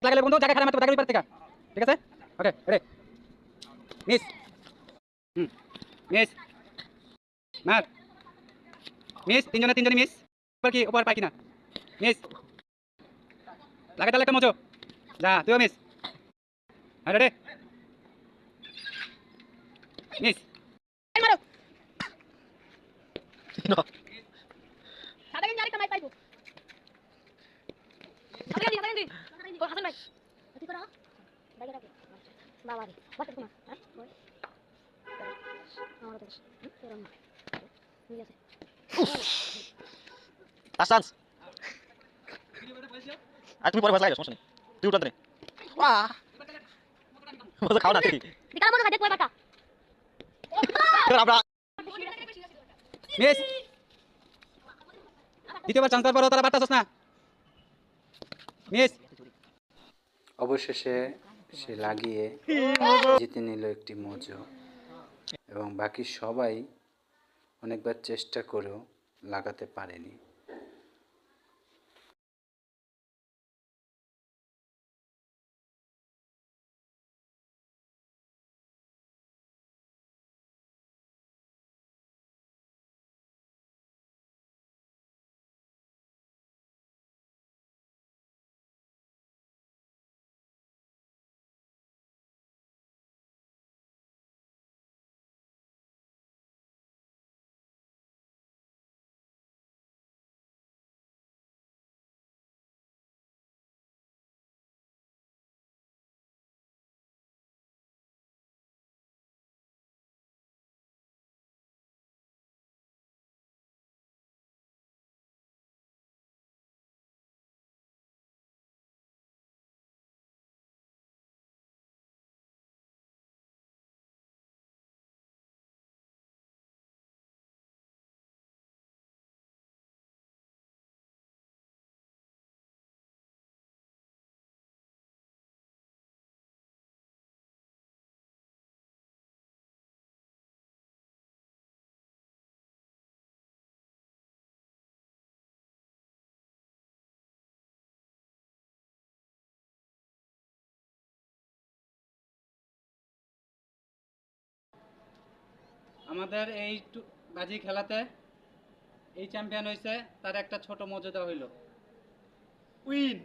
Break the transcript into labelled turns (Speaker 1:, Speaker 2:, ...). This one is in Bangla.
Speaker 1: লাগালে বন্ধু জায়গা খারাপ মাত্র জায়গা পার থেকে ঠিক আছে ওকে রেডি মিস মিস মার মিস তিনজনে মিস এবার কি উপর পাই কিনা মিস লাগাই তাহলে একটা মজো যা তুইও মিস রেডি মিস
Speaker 2: মারো সাদা গেঞ্জি আরেকটা মাই পাইবো সাদা গেঞ্জি ও হাসান ভাই কি করো বাইরে রাখো বাবা রে বাচ্চা তোমার হ্যাঁ আমার তো কেরম না ঠিক আছে
Speaker 3: আসান্স আর তুমি পরে ভাজ লাগাই সমস্যা নেই তুই উঠাতে নে বাহ মজা খাও না তুই
Speaker 2: দিকালা মনে দেখো বাটা
Speaker 3: আমরা
Speaker 1: মিস দ্বিতীয়বার চান্স পাওয়ার পরও তারা বার্তা না মিস
Speaker 4: অবশেষে সে লাগিয়ে জিতে নিল একটি মজো এবং বাকি সবাই অনেকবার চেষ্টা করেও লাগাতে পারেনি।
Speaker 1: আমাদের এই বাজি খেলাতে এই চ্যাম্পিয়ন হয়েছে তার একটা ছোট মর্যাদা হইল উইন